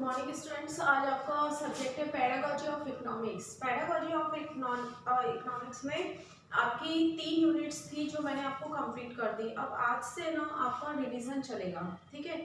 Morning students. आज आपका subject है pedagogy of economics. Pedagogy of economics में आपकी 3 यूनिट्स थी जो मैंने आपको कंप्लीट कर दी। अब आज से ना आपका रिवीजन चलेगा, ठीक है।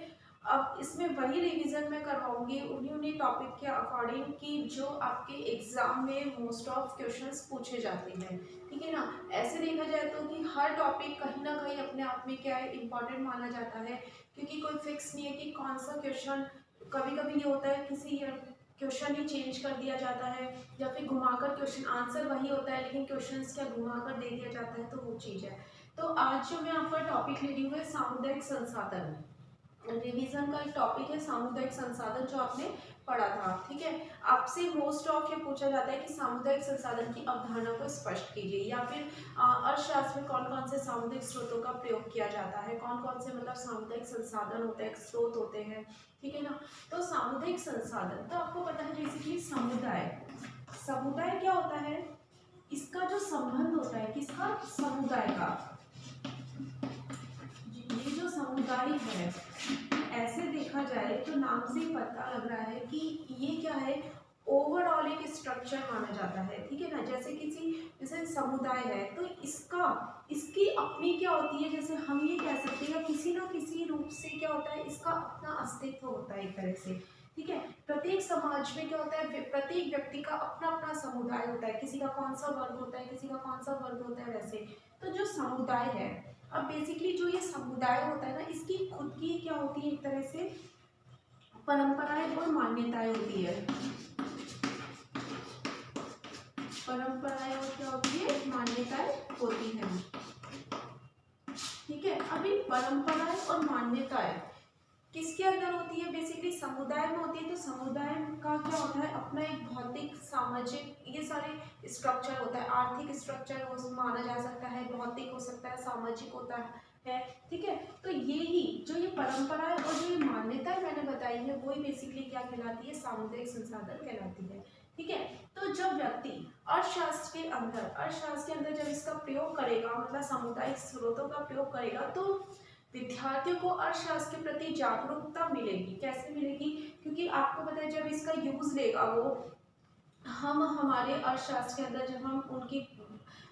अब इसमें वही रिवीजन मैं करवाऊंगी उन्हीं टॉपिक के अकॉर्डिंग कि जो आपके एग्जाम में मोस्ट ऑफ क्वेश्चंस पूछे जाते हैं, ठीक है ना। ऐसे देखा जाए तो कि हर टॉपिक कहीं ना कहीं अपने आप में क्या है, इंपॉर्टेंट माना जाता है, क्योंकि कोई फिक्स नहीं है कि कौन सा क्वेश्चन। कभी कभी ये होता है किसी क्वेश्चन ही चेंज कर दिया जाता है, या फिर घुमाकर क्वेश्चन आंसर वही होता है लेकिन क्वेश्चन क्या घुमाकर दे दिया जाता है, तो वो चीज़ है। तो आज जो मैं आपका टॉपिक ले रही हूँ सामुदायिक संसाधन। रिवीजन का एक टॉपिक है सामुदायिक संसाधन जो आपने पढ़ा था, ठीक है। आपसे मोस्ट ऑफ ये पूछा जाता है कि सामुदायिक संसाधन की अवधारणा को स्पष्ट कीजिए, या फिर अर्थशास्त्र में कौन कौन से सामुदायिक स्रोतों का प्रयोग किया जाता है, कौन कौन से मतलब सामुदायिक संसाधन होते हैं, स्रोत होते हैं, ठीक है ना। तो सामुदायिक संसाधन तो आपको पता है बेसिकली समुदाय। समुदाय क्या होता है, इसका जो संबंध होता है किसका, समुदाय का। ये जो समुदाय है, ऐसे देखा जाए तो नाम से ही पता लग रहा है कि ये क्या है, ओवरऑल एक स्ट्रक्चर माना जाता है, ठीक है ना। जैसे समुदाय है तो इसकी अपनी क्या होती है, जैसे हम ये कह सकते हैं किसी ना किसी रूप से क्या होता है, इसका अपना अस्तित्व होता है एक तरह से, ठीक है। प्रत्येक समाज में क्या होता है, प्रत्येक व्यक्ति का अपना अपना समुदाय होता है, किसी का कौन सा वर्ग होता है, किसी का कौन सा वर्ग होता है, वैसे। तो जो समुदाय है, अब बेसिकली जो ये समुदाय होता है ना, इसकी खुद की क्या होती है, एक तरह से परंपराएं और मान्यताएं होती है। परंपराएं और क्या होती है, मान्यताएं होती है, ठीक है। अभी परंपराएं और मान्यताएं किसके अंदर होती है, बेसिकली समुदाय में होती है। तो समुदाय का क्या होता है, अपना एक भौतिक, सामाजिक, ये सारे स्ट्रक्चर होता है। आर्थिक स्ट्रक्चर हो माना जा सकता है, भौतिक हो सकता है, सामाजिक होता है, ठीक है। तो यही जो ये परंपराएं और जो ये मान्यताएं मैंने बताई है, वही बेसिकली क्या कहलाती है, सामुदायिक संसाधन कहलाती है, ठीक है। तो जब व्यक्ति अर्थशास्त्र के अंदर जब इसका प्रयोग करेगा, मतलब सामुदायिक स्रोतों का प्रयोग करेगा, तो विद्यार्थियों को अर्थशास्त्र के प्रति जागरूकता मिलेगी। कैसे मिलेगी, क्योंकि आपको पता है जब इसका यूज लेगा वो, हम हमारे अर्थशास्त्र के अंदर जब हम उनकी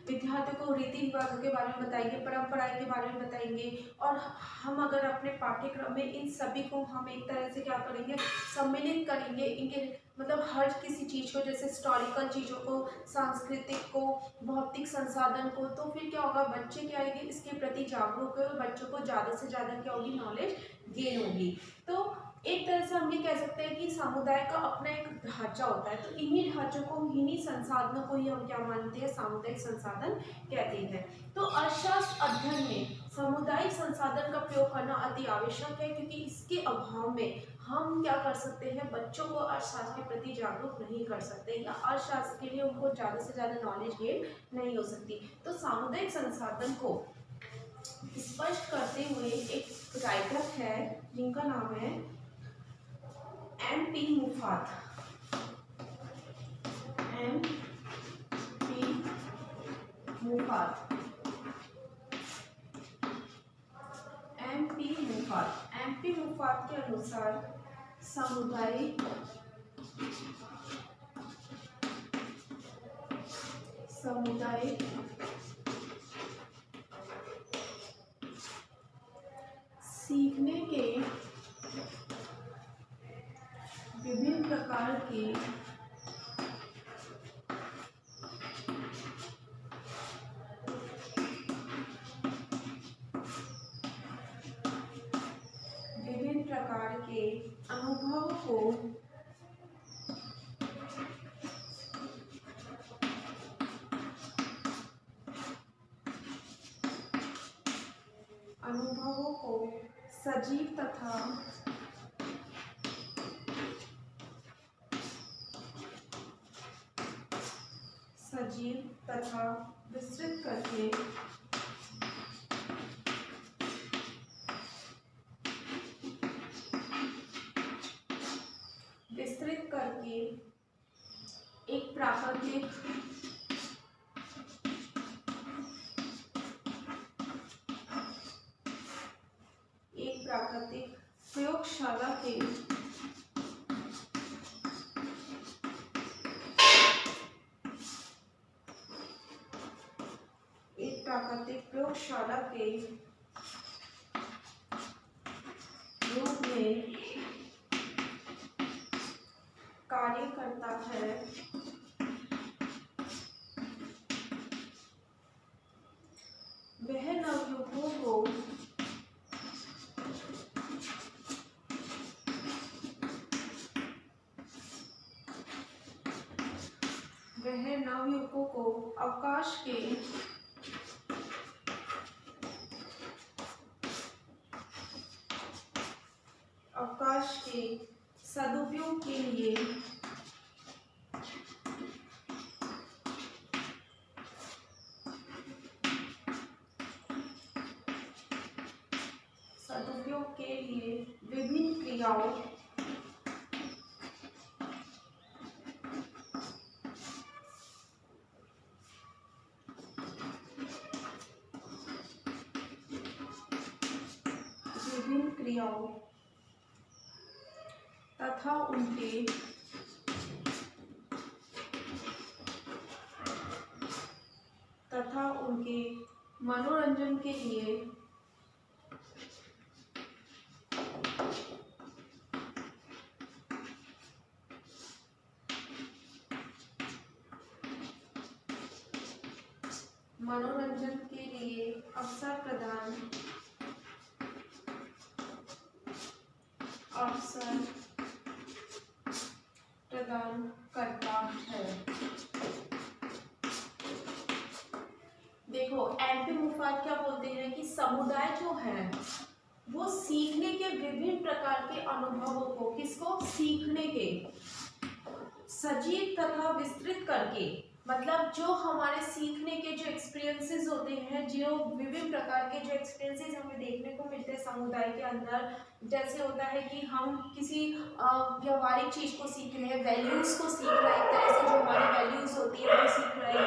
विद्यार्थियों को रीति रिवाजों के बारे में बताएंगे, परंपराएं के बारे में बताएंगे, और हम अगर अपने पाठ्यक्रम में इन सभी को हम एक तरह से क्या करेंगे, सम्मिलित करेंगे, इनके मतलब हर किसी चीज़ को, जैसे हिस्टोरिकल चीज़ों को, सांस्कृतिक को, भौतिक संसाधन को, तो फिर क्या होगा, बच्चे क्या आएंगे, इसके प्रति जागरूक है, और बच्चों को ज़्यादा से ज़्यादा क्या होगी, नॉलेज गेन होगी। तो एक तरह से हम ये कह सकते हैं कि समुदाय का अपना एक ढांचा होता है, तो इन्हीं ढांचों को, इन्हीं संसाधनों को ही हम क्या मानते हैं, सामुदायिक संसाधन कहते हैं। तो अर्थशास्त्र अध्ययन में सामुदायिक संसाधन का प्रयोग करना अति आवश्यक है, क्योंकि इसके अभाव में हम क्या कर सकते हैं, बच्चों को अर्थशास्त्र के प्रति जागरूक नहीं कर सकते, या अर्थशास्त्र के लिए उनको ज़्यादा से ज़्यादा नॉलेज गेन नहीं हो सकती। तो सामुदायिक संसाधन को स्पष्ट करते हुए एक राइटर है जिनका नाम है MP मुफात। MP मुफात। MP मुफात के अनुसार सामुदायिक सीखने के विभिन्न प्रकार के अनुभव को सजीव तथा विस्तृत करके एक प्राकृतिक प्रयोगशाला के प्रयोगशाला के रूप में कार्य करता है, वह नवयुवकों को अवकाश के सदुपयोग के लिए विभिन्न क्रियाओं तथा उनके मनोरंजन के लिए अवसर प्रदान करता है। देखो एंटी मुफाद क्या बोलते हैं कि समुदाय जो है वो सीखने के विभिन्न प्रकार के अनुभवों को, किसको, सीखने के, सजीव तथा विस्तृत करके, मतलब जो हमारे सीखने के जो एक्सपीरियंसेस होते हैं, जो विभिन्न प्रकार के जो एक्सपीरियंसेस हमें देखने को मिलते हैं समुदाय के अंदर, जैसे होता है कि हम किसी व्यवहारिक चीज़ को सीख रहे हैं, वैल्यूज़ को सीख रहे हैं, एक तरह से जो हमारी वैल्यूज़ होती है वो सीख रहे हैं,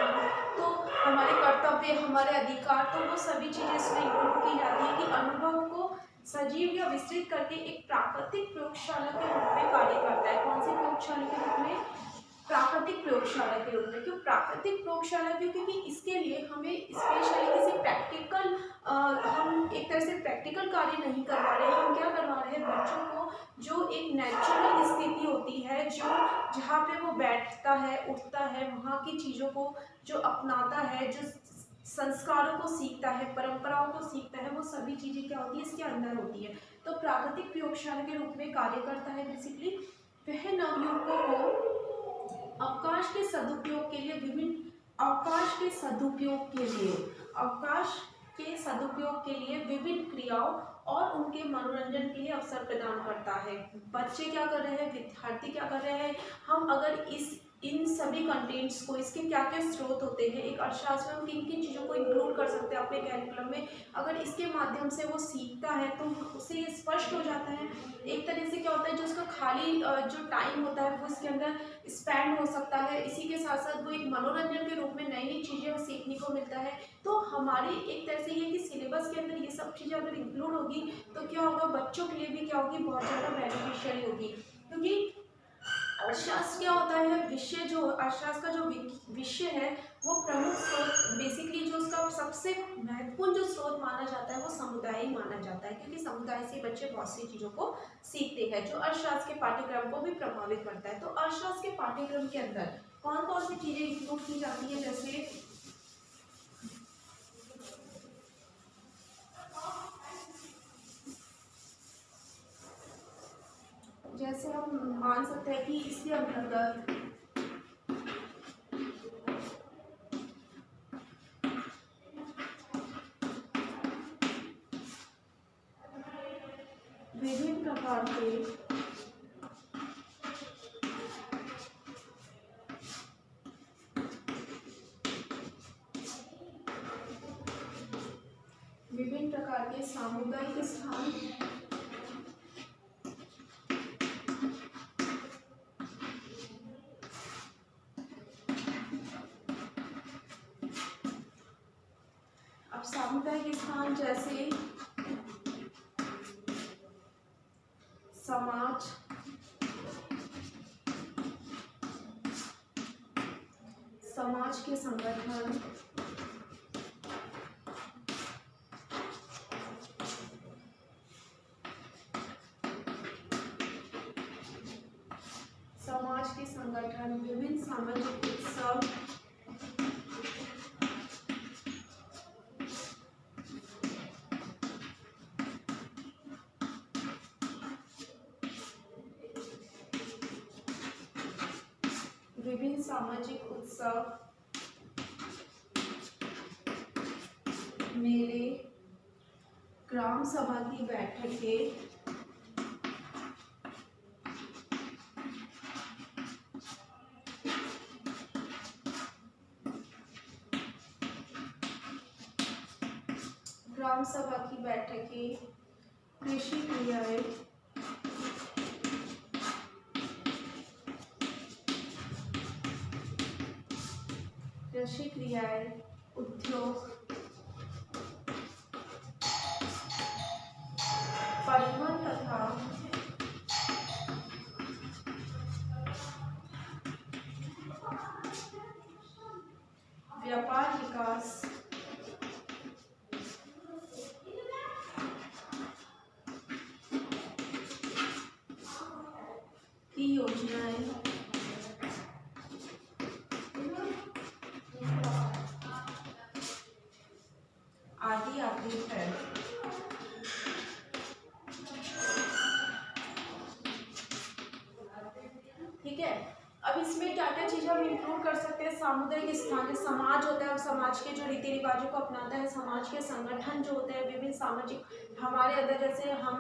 तो हमारे कर्तव्य, हमारे अधिकार, तो वो सभी चीज़ें इसमें इंक्लूड की जाती है कि अनुभव को सजीव या विस्तृत करके एक प्राकृतिक प्रयोगशाला के रूप में कार्य करता है। कौन सी प्रयोगशाला के रूप में? प्राकृतिक प्रयोगशाला के रूप में। क्यों प्राकृतिक प्रयोगशाला? क्योंकि इसके लिए हमें स्पेशली किसी प्रैक्टिकल हम एक तरह से प्रैक्टिकल कार्य नहीं करवा रहे, हम क्या करवा रहे हैं, बच्चों को जो एक नेचुरल स्थिति होती है, जो जहाँ पे वो बैठता है, उठता है, वहाँ की चीज़ों को जो अपनाता है, जो संस्कारों को सीखता है, परंपराओं को सीखता है, वो सभी चीज़ें क्या होती है, इसके अंदर होती है। तो प्राकृतिक प्रयोगशाला के रूप में कार्य करता है बेसिकली। वह नवयुवकों को अवकाश के सदुपयोग के लिए विभिन्न क्रियाओं और उनके मनोरंजन के लिए अवसर प्रदान करता है। बच्चे क्या कर रहे हैं, विद्यार्थी क्या कर रहे हैं, हम अगर इन सभी कंटेंट्स को, इसके क्या क्या स्रोत होते हैं, एक अर्थशास्त्र में हम किन किन चीज़ों को इंक्लूड कर सकते हैं अपने कैरिकुलम में, अगर इसके माध्यम से वो सीखता है तो उससे ये स्पष्ट हो जाता है। एक तरह से क्या होता है, जो उसका खाली जो टाइम होता है वो इसके अंदर स्पेंड हो सकता है, इसी के साथ साथ वो एक मनोरंजन के रूप में नई नई चीज़ें सीखने को मिलता है। तो हमारी एक तरह से ये कि सिलेबस के अंदर ये सब चीज़ें अगर इंक्लूड होगी तो क्या होगा, बच्चों के लिए भी क्या होगी, बहुत ज़्यादा बेनिफिशियल होगी। क्योंकि अर्थशास्त्र क्या होता है, विषय जो अर्थशास्त्र का जो विषय है वो प्रमुख स्रोत, बेसिकली जो उसका सबसे महत्वपूर्ण जो स्रोत माना जाता है वो समुदाय ही माना जाता है, क्योंकि समुदाय से बच्चे बहुत सी चीज़ों को सीखते हैं, जो अर्थशास्त्र के पाठ्यक्रम को भी प्रभावित करता है। तो अर्थशास्त्र के पाठ्यक्रम के अंदर कौन कौन सी चीज़ें इंक्लूड की जाती है, जैसे हम मान सकते हैं कि इसके अंतर्गत विभिन्न प्रकार के सामुदायिक स्थान, अब सामुदायिक स्थान जैसे समाज, समाज के संगठन, संगठन विभिन्न सामाजिक उत्सव विभिन्न सामाजिक उत्सव, मेले, ग्राम सभा की बैठकें, ग्राम सभा की बैठकें, कृषि क्रियाएं, कृषि क्रियाएं, उद्योग, परिवहन तथा व्यापार विकास, की योजनाएं, आदि आदि है। ठीक है, अब इसमें क्या क्या चीजें हम इंक्लूड कर सकते हैं। सामुदायिक स्थान, समाज होता है, समाज के जो रीति रिवाजों को अपनाता है, समाज के संगठन जो होते हैं, विभिन्न सामाजिक हमारे अंदर जैसे हम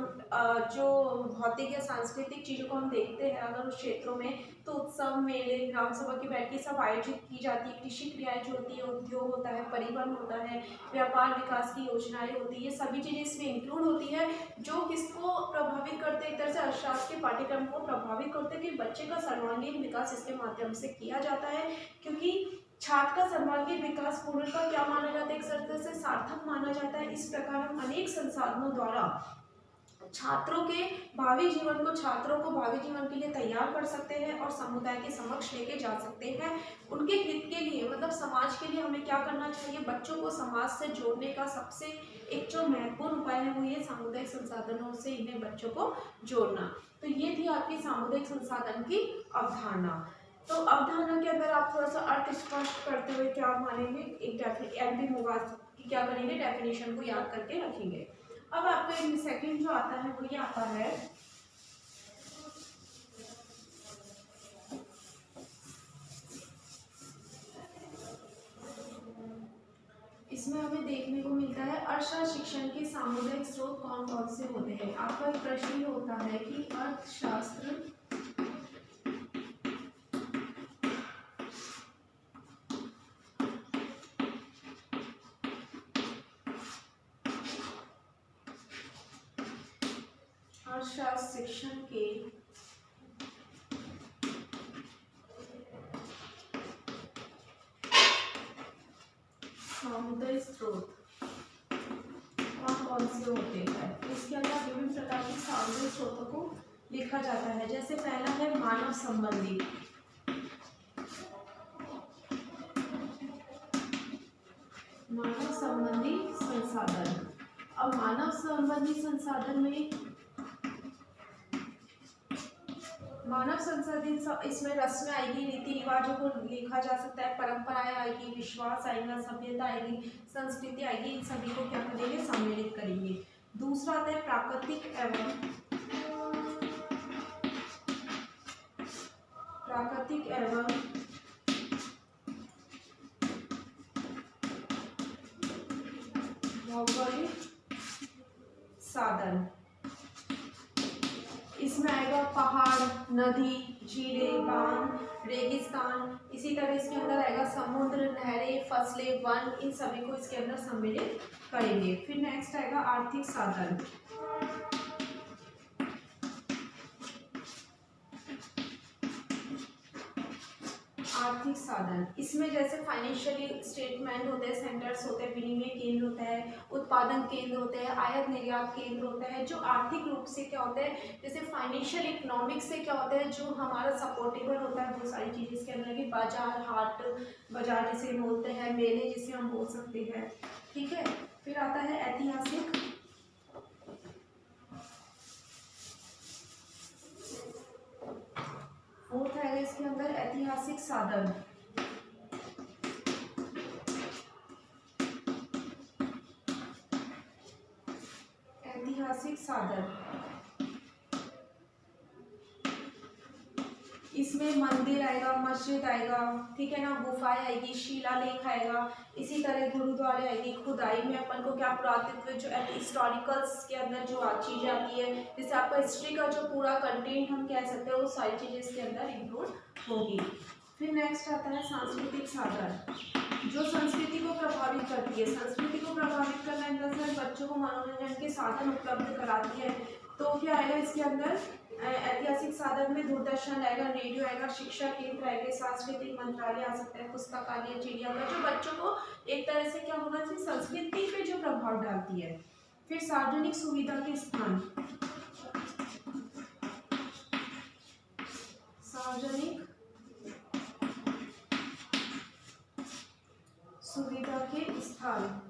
जो भौतिक या सांस्कृतिक चीजों को हम देखते हैं अगर उस क्षेत्रों में, तो उत्सव, मेले, ग्राम सभा की बैठकें सब आयोजित की जाती है। कृषि क्रियाएं जो होती है, उद्योग होता है, परिवहन होता है, व्यापार विकास की योजनाएं होती है, ये सभी चीजें इसमें इंक्लूड होती है जो किसको प्रभावित करते हैं, एक तरह से अर्थशास्त्र के पाठ्यक्रम को प्रभावित करते हैं कि बच्चे का सर्वांगीण विकास इसके माध्यम से किया जाता है। क्योंकि छात्र का सर्वांगीण विकास पूर्णतः क्या माना जाता है, एक तरह से सार्थक माना जाता है। इस प्रकार हम अनेक संसाधनों द्वारा छात्रों के भावी जीवन को, छात्रों को भावी जीवन के लिए तैयार कर सकते हैं और समुदाय के समक्ष लेके जा सकते हैं। उनके हित के लिए, मतलब समाज के लिए हमें क्या करना चाहिए, बच्चों को समाज से जोड़ने का सबसे एक जो महत्वपूर्ण उपाय है वो ये सामुदायिक संसाधनों से इन्हें बच्चों को जोड़ना। तो ये थी आपकी सामुदायिक संसाधन की अवधारणा। तो अवधारणा के अंदर आप थोड़ा सा अर्थ स्पष्ट करते हुए क्या मानेंगे, एक एमपी मोबाइल की क्या करेंगे, डेफिनेशन को याद करके रखेंगे। अब आपका एक सेकंड जो आता है वो ये आता है, इसमें हमें देखने को मिलता है अर्थशास्त्र शिक्षण के सामुदायिक स्रोत कौन कौन से होते हैं। आपका एक प्रश्न ये होता है कि अर्थशास्त्र शिक्षण के सामुदायिक स्रोत कौन कौन से होते हैं। इसके अंदर विभिन्न प्रकार के सामुदायिक स्रोतों को लिखा जाता है। जैसे पहला है मानव संबंधी, मानव संबंधी संसाधन। अब मानव संबंधी संसाधन में मानव संसाधन इसमें रस्में आएगी, रीति रिवाजों को लिखा जा सकता है, परंपराएं आएगी, विश्वास आएगा, सभ्यता आएगी, संस्कृति आएगी, इन सभी को क्या करेंगे, सम्मिलित करेंगे। दूसरा आता है प्राकृतिक एवं भौगोलिक साधन। इसमें आएगा पहाड़, नदी, झीलें, बांध, रेगिस्तान, इसी तरह इसके अंदर आएगा समुद्र, नहरें, फसलें, वन, इन सभी को इसके अंदर सम्मिलित करेंगे। फिर नेक्स्ट आएगा आर्थिक साधन। आर्थिक साधन, इसमें जैसे फाइनेंशियल स्टेटमेंट होते हैं, सेंटर्स होते हैं, विनिमय केंद्र होता है, उत्पादन केंद्र होते हैं, आयात निर्यात केंद्र होता है, जो आर्थिक रूप से क्या होता है, जैसे फाइनेंशियल इकोनॉमिक्स से क्या होता है, जो हमारा सपोर्टेबल होता है, वो सारी चीज़ें इसके अंदर भी, बाजार, हाट बाजार जिसे बोलते हैं, मेले जिसे हम बोल सकते हैं। ठीक है, फिर आता है ऐतिहासिक, फोर्थ है इसके अंदर ऐतिहासिक साधन, ऐतिहासिक साधन, इसमें मंदिर आएगा, मस्जिद आएगा, ठीक है ना, गुफाएं आएगी, शिलालेख आएगा, इसी तरह गुरुद्वारे आएगी, खुदाई में अपन को क्या पुरातत्व जो हिस्टोरिकल्स के अंदर जो चीजें आती है, जैसे आपका हिस्ट्री का जो पूरा कंटेंट हम कह सकते हैं वो सारी चीजें इसके अंदर इंक्लूड होगी। फिर नेक्स्ट आता है सांस्कृतिक साधन, जो संस्कृति को प्रभावित करती है। संस्कृति को प्रभावित करना इन द सेंस बच्चों को मनोरंजन के साधन उपलब्ध कराती है। तो क्या आएगा इसके अंदर, ऐतिहासिक साधन में दूरदर्शन आएगा, रेडियो आएगा, शिक्षा केंद्र आएगा, सांस्कृतिक मंत्रालय आ सकता है, पुस्तकालय, चिड़ियाघर, जो बच्चों को एक तरह से क्या होना चाहिए, संस्कृति पे जो प्रभाव डालती है। फिर सार्वजनिक सुविधा के स्थान, सार्वजनिक सुविधा के स्थान,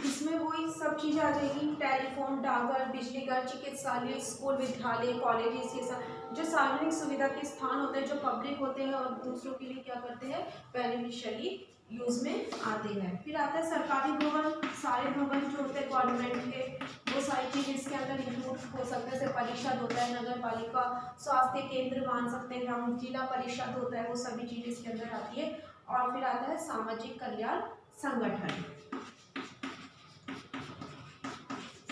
इसमें वही सब चीजें आ जाएगी, टेलीफोन, डाकघर, बिजली घर, चिकित्सालय, स्कूल, विद्यालय, कॉलेजेस, ये सब जो सार्वजनिक सुविधा के स्थान होते हैं, जो पब्लिक होते हैं और दूसरों के लिए क्या करते हैं, बेनिफिशियरी यूज में आते हैं। फिर आता है सरकारी भवन, सारे भवन जो होते हैं गवर्नमेंट के, वो सारी चीज़ इसके अंदर इंक्लूड हो सकते हैं, जैसे परिषद होता है, नगर पालिका, स्वास्थ्य केंद्र मान सकते हैं हम, जिला परिषद होता है, वो सभी चीज़ें इसके अंदर आती है। और फिर आता है सामाजिक कल्याण संगठन,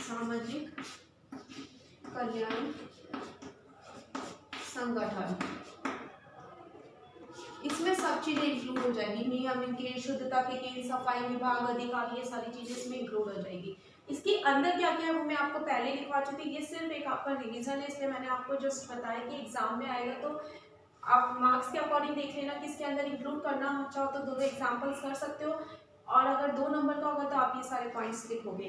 सामाजिक कल्याण संगठन, इसमें सब चीजें इंक्लूड हो जाएगी, नियम इनके, शुद्धता के केंद्र, सफाई विभाग, अधिकारी, ये सारी चीजें इसमें इंक्लूड हो जाएगी। इसके अंदर क्या क्या है वो मैं आपको पहले लिखवा चुकी, ये सिर्फ एक आपका रिवीजन है, इसलिए मैंने आपको जस्ट बताया कि एग्जाम में आएगा तो आप मार्क्स के अकॉर्डिंग देख लेना किसके अंदर इंक्लूड करना चाहो तो दोनों एग्जाम्पल्स कर सकते हो, और अगर 2 नंबर का होगा तो आप ये सारे पॉइंट्स लिखोगे।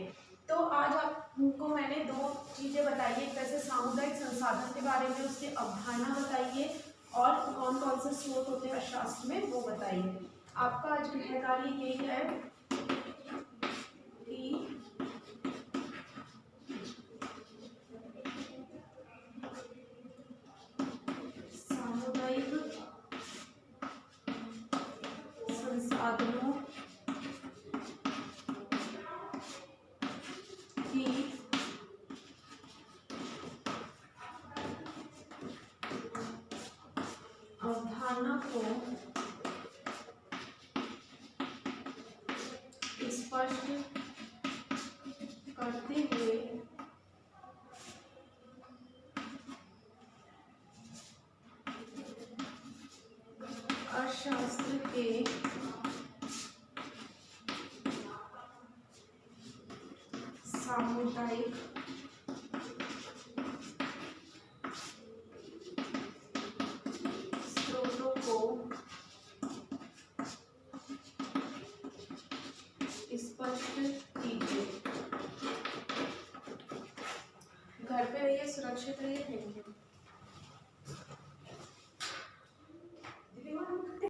तो आज आपको मैंने 2 चीज़ें बताई है, जैसे सामुदायिक संसाधन के बारे में उसकी अवधारणा बताइए और कौन कौन से स्रोत होते हैं अर्थशास्त्र में वो बताइए। आपका आज गृह कार्य यही है कि सामुदायिक संसाधनों की अवधारणा को स्पष्ट करते हुए अर्थशास्त्र के सामुदायिक स्रोतों को स्पष्ट कीजिए। घर पे रहिए, सुरक्षित रहिए, थैंक यू।